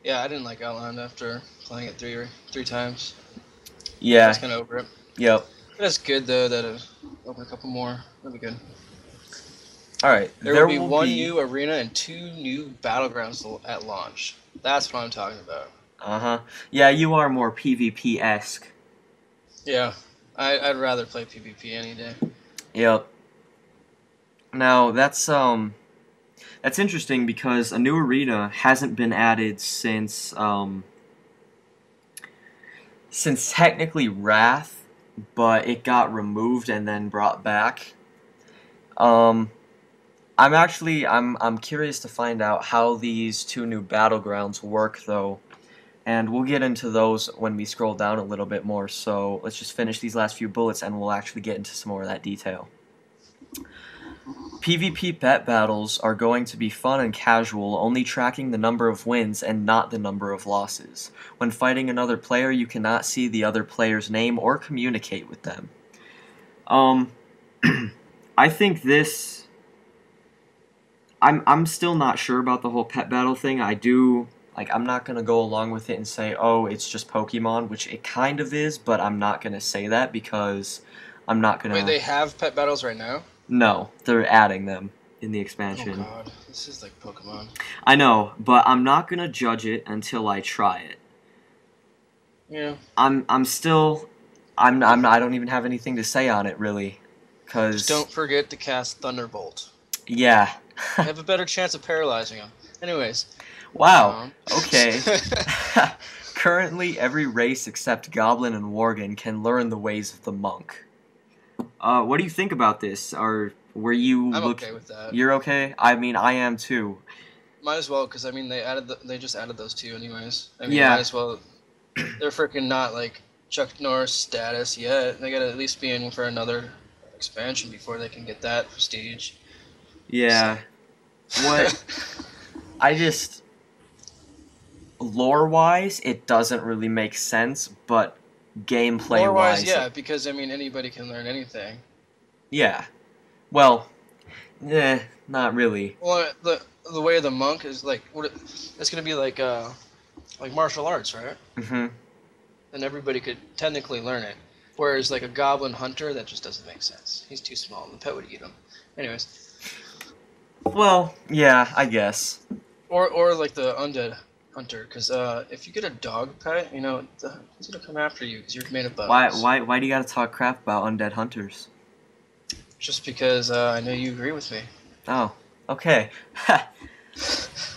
Yeah, I didn't like Outland after playing it three times. I was Yeah. kind of over it. Yep. But it's good though that it opened a couple more. That'll be good. All right. There will There be will one be. new arena and 2 new battlegrounds at launch. That's what I'm talking about. Uh-huh. Yeah, you are more PvP-esque. Yeah, I'd rather play PvP any day. Yep. Now, that's interesting because a new arena hasn't been added since technically Wrath, but it got removed and then brought back. Um I'm curious to find out how these two new battlegrounds work though. And we'll get into those when we scroll down a little bit more. So let's just finish these last few bullets and we'll actually get into some more of that detail. PvP bet battles are going to be fun and casual, only tracking the number of wins and not the number of losses. When fighting another player, you cannot see the other player's name or communicate with them. Um, I think this. I'm still not sure about the whole pet battle thing. I do like. I'm not gonna go along with it and say, oh, it's just Pokemon, which it kind of is, but I'm not gonna say that because I'm not Wait, gonna. they have pet battles right now? No, they're adding them in the Oh expansion. god, this is like Pokemon. I know, but I'm not gonna judge it until I try it. Yeah. I'm still I don't even have anything to say on it really, Just cause don't forget to cast Thunderbolt. yeah. You have a better chance of paralyzing them. Anyways, Wow. um, Okay. Currently, every race except Goblin and Worgen can learn the ways of the monk. What do you think about this? Were you I'm look? okay with that. You're okay. I mean, I am too. Might as well, because I mean they just added those two anyways. I mean, might Yeah. as well. They're freaking not like Chuck Norris status yet. They gotta at least be in for another expansion before they can get that prestige. So. Yeah. What? I just lore-wise, it doesn't really make sense, but Lore wise, gameplay-wise, yeah, because I mean anybody can learn anything. yeah. Well, not really. Well, the way of the monk is like it's gonna be like martial arts, right? Hmm. And everybody could technically learn it. Whereas like a goblin hunter, that just doesn't make sense. He's too small. The pet would eat him. Anyways, Well, yeah, I guess. or like the undead hunter, because if you get a dog pet, you know he's gonna come after you because you're made of Why, bones. why, why do you gotta talk crap about undead hunters? Just because I know you agree with me. Oh, okay.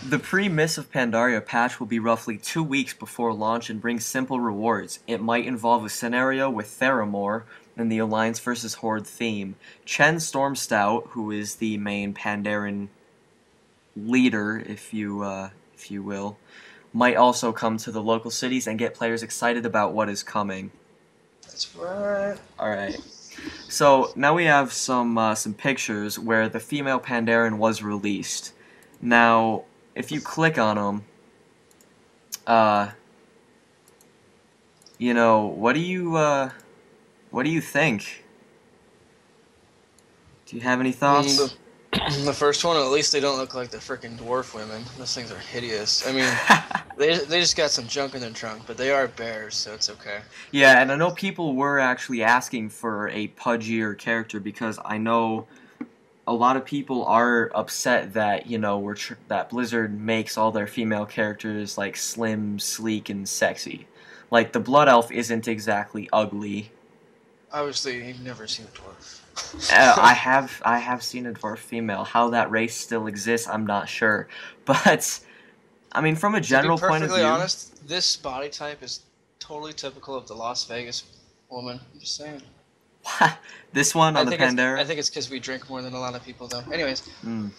The pre-Miss of Pandaria patch will be roughly 2 weeks before launch and bring simple rewards. It might involve a scenario with Theramore and the Alliance vs. Horde theme. Chen Stormstout, who is the main Pandaren leader, if you will, might also come to the local cities and get players excited about what is coming. That's right. Alright. So now we have some pictures where the female Pandaren was released. Now, if you click on them, uh, you know, what do you think? Do you have any thoughts? The, the first one, at least they don't look like the freaking dwarf women. Those things are hideous. I mean, they just got some junk in their trunk, but they are bears, so it's okay. Yeah, and I know people were actually asking for a pudgier character because I know a lot of people are upset that that Blizzard makes all their female characters like slim, sleek, and sexy. Like the Blood Elf isn't exactly ugly. Obviously, you've never seen a dwarf. I have seen a dwarf female. How that race still exists, I'm not sure. But I mean, from a To be general point of perfectly view, honest, this body type is totally typical of the Las Vegas woman. I'm just saying. this one on the I Pandaren. think it's because we drink more than a lot of people, though. Anyways, Mm.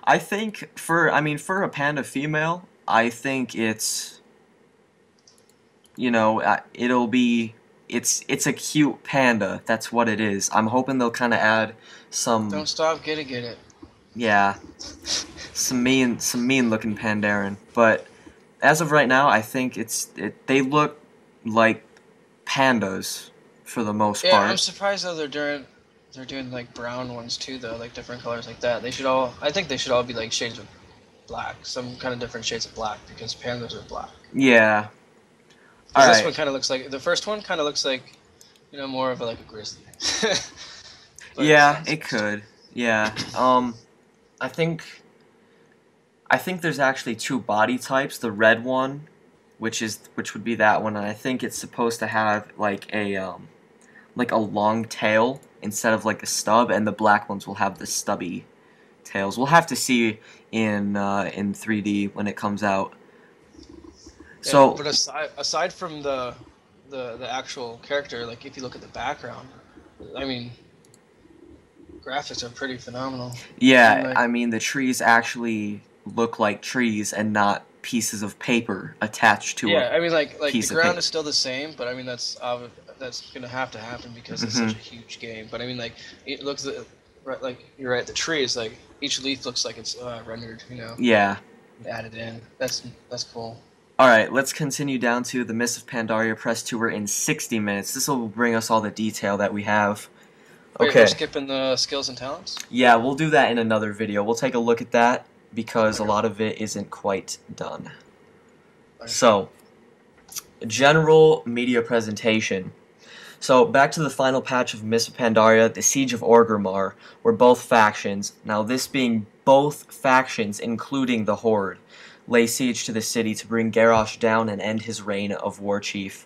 I think for a panda female, I think it's it'll be it's a cute panda. That's what it is. I'm hoping they'll kind of add some don't stop, get it. yeah some mean looking Pandaren. But as of right now, I think they look like pandas for the most Yeah, I'm part. surprised though they're doing like brown ones too though, like different colors like that. They should all I think they should all be like shades of black, some kind of different shades of black, because pandas are black. Yeah. Because this Alright. one kind of looks like, the first one kind of looks like, more of like a grizzly. But it's Yeah, not it supposed to. could. Yeah. I think there's actually two body types. The red one, which would be that one, and I think it's supposed to have like a long tail instead of like a stub, and the black ones will have the stubby tails. We'll have to see in 3D when it comes out. Yeah, So but aside from the actual character, like if you look at the background, I mean, graphics are pretty phenomenal. And yeah, like, I mean the trees actually look like trees and not pieces of paper attached to a yeah, I mean like the piece of ground paper. is still the same, but I mean that's gonna have to happen because it's such Hmm. a huge game. But I mean like it looks right, like you're right. The trees, like each leaf looks like it's rendered, Yeah. added in. That's cool. All right, let's continue down to the Mists of Pandaria press tour in 60 minutes. This will bring us all the detail that we have. Wait, we're Okay. skipping the skills and talents. Yeah, we'll do that in another video. We'll take a look at that because a Okay. lot of it isn't quite done. Okay. So, general media presentation. So, back to the final patch of Mists of Pandaria, the Siege of Orgrimmar, where both factions, now this being both factions including the Horde, lay siege to the city to bring Garrosh down and end his reign of War Chief.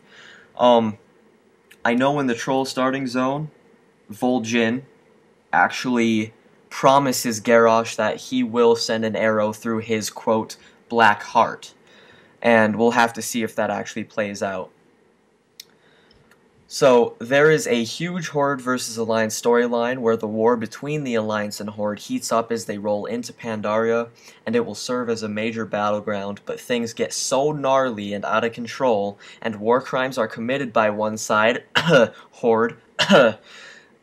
I know in the Troll starting zone, Vol'jin actually promises Garrosh that he will send an arrow through his, quote, black heart. And we'll have to see if that actually plays out. So, there is a huge Horde versus Alliance storyline where the war between the Alliance and Horde heats up as they roll into Pandaria, and it will serve as a major battleground, but things get so gnarly and out of control, and war crimes are committed by one side, Horde,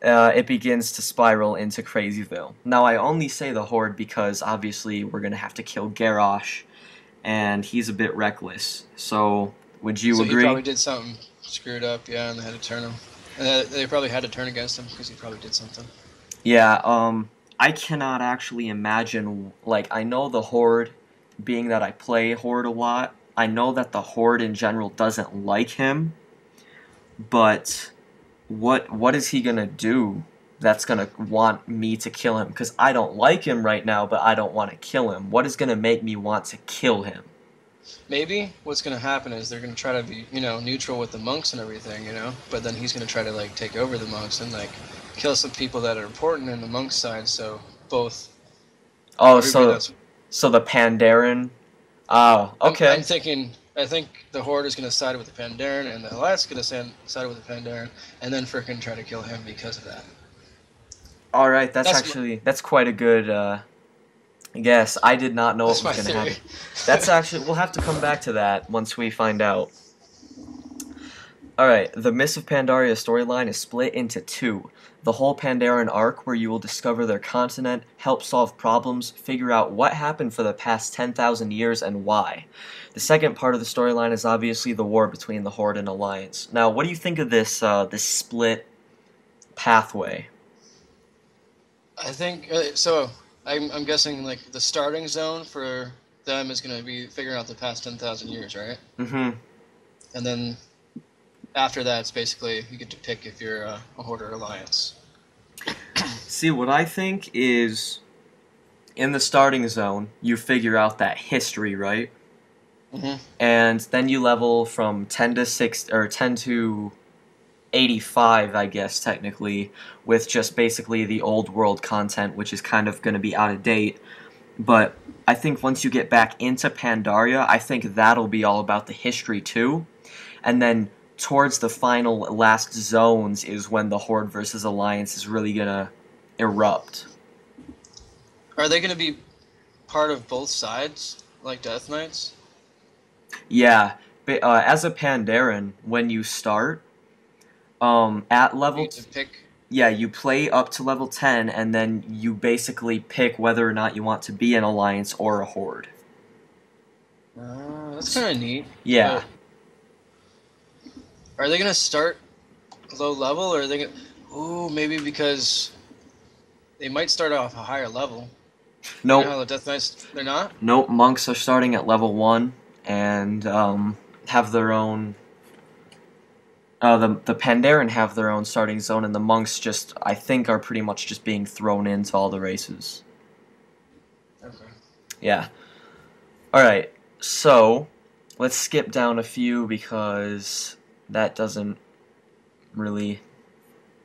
it begins to spiral into Crazyville. Now, I only say the Horde because, obviously, we're going to have to kill Garrosh, and he's a bit reckless. So, would you So he agree? probably did something screwed up, yeah, and they had to turn him. And they probably had to turn against him because he probably did something. Yeah, I cannot actually imagine, like, I know the Horde, being that I play Horde a lot, I know that the Horde in general doesn't like him, but what is he gonna do that's gonna want me to kill him? Because I don't like him right now, but I don't want to kill him. What is gonna make me want to kill him? Maybe what's going to happen is they're going to try to be, neutral with the monks and everything, but then he's going to try to, like, take over the monks and, like, kill some people that are important in the monk side, so both, Oh, everybody that's... so the Pandaren. Oh, I'm okay. thinking, I think the Horde is going to side with the Pandaren, and the Alliance is going to side with the Pandaren, and then frickin' try to kill him because of that. All right, That's that's quite a good guess. I did not know that's what was my going to theory. happen. That's actually, we'll have to come back to that once we find out. Alright, the Mists of Pandaria storyline is split into two. The whole Pandaren arc, where you will discover their continent, help solve problems, figure out what happened for the past 10,000 years and why. The second part of the storyline is obviously the war between the Horde and Alliance. Now, what do you think of this split pathway? I think so. I'm guessing like the starting zone for them is going to be figuring out the past 10,000 years, right? Mm-hmm. And then after that, it's basically you get to pick if you're a Horde or Alliance. See, what I think is, in the starting zone, you figure out that history, right? Mm-hmm. And then you level from 10 to 6, or 10 to 85, I guess, technically, with just basically the old world content, which is kind of going to be out of date. But I think once you get back into Pandaria, I think that'll be all about the history too. And then towards the final last zones is when the Horde versus Alliance is really going to erupt. Are they going to be part of both sides, like Death Knights? Yeah, but, as a Pandaren, when you start, at You level... get to pick. Yeah, you play up to level 10, and then you basically pick whether or not you want to be an Alliance or a Horde. That's kind of neat. Yeah. But are they going to start low level, or are they going to... Ooh, maybe because they might start off a higher level. You know Nope. how the Death Knights, they're not? Nope. Monks are starting at level 1 and have their own. The Pandaren have their own starting zone, and the monks just, I think, are pretty much just being thrown into all the races. Okay. Yeah. Alright, so let's skip down a few because that doesn't really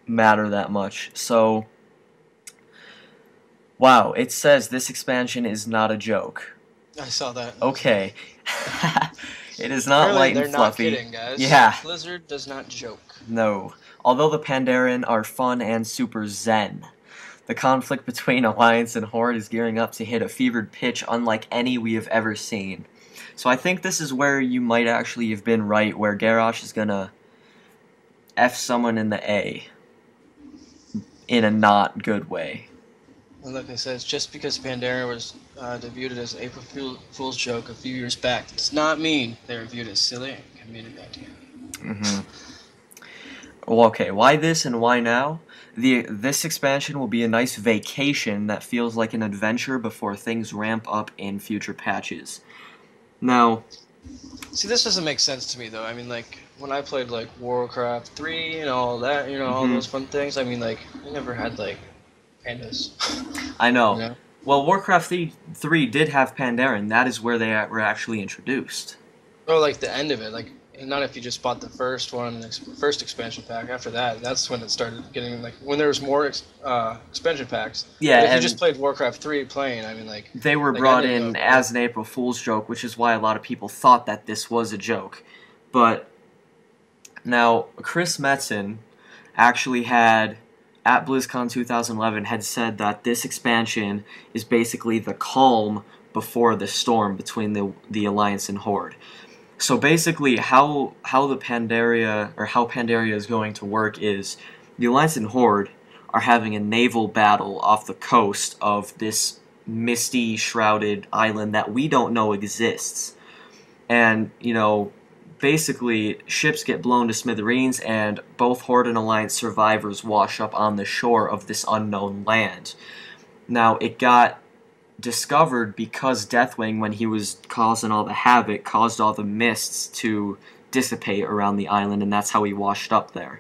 matter that much. So, wow, it says this expansion is not a joke. I saw that. Okay. It is not Apparently light and they're not fluffy. kidding, guys. Yeah. Blizzard does not joke. No. Although the Pandaren are fun and super zen, the conflict between Alliance and Horde is gearing up to hit a fevered pitch unlike any we have ever seen. So I think this is where you might actually have been right, where Garrosh is gonna F someone in the A. In a not good way. And like I said, it's just because Pandaren was debuted as an April Fool's joke a few years back does not mean they were viewed as silly and committed idea. Mm-hmm. Well, okay, why this and why now? This expansion will be a nice vacation that feels like an adventure before things ramp up in future patches. Now, See, this doesn't make sense to me though. I mean, like when I played like Warcraft 3 and all that, you know, all those fun things. I mean, like I never had like pandas. I know. You know? Well, Warcraft 3 did have Pandaren. That is where they were actually introduced. Oh, like the end of it, like not if you just bought the first one, first expansion pack. After that, that's when it started getting like when there was more expansion packs. Yeah, but if you and just played Warcraft 3 playing, I mean, like they were like, brought in as an April Fool's joke, which is why a lot of people thought that this was a joke. But now, Chris Metzen actually had, at BlizzCon 2011, had said that this expansion is basically the calm before the storm between the Alliance and Horde. So basically, how Pandaria is going to work is the Alliance and Horde are having a naval battle off the coast of this misty, shrouded island that we don't know exists. And, you know, basically, ships get blown to smithereens, and both Horde and Alliance survivors wash up on the shore of this unknown land. Now, it got discovered because Deathwing, when he was causing all the havoc, caused all the mists to dissipate around the island, and that's how he washed up there.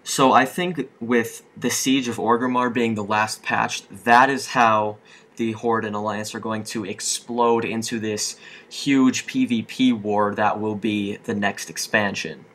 So I think with the Siege of Orgrimmar being the last patch, that is how the Horde and Alliance are going to explode into this huge PvP war that will be the next expansion.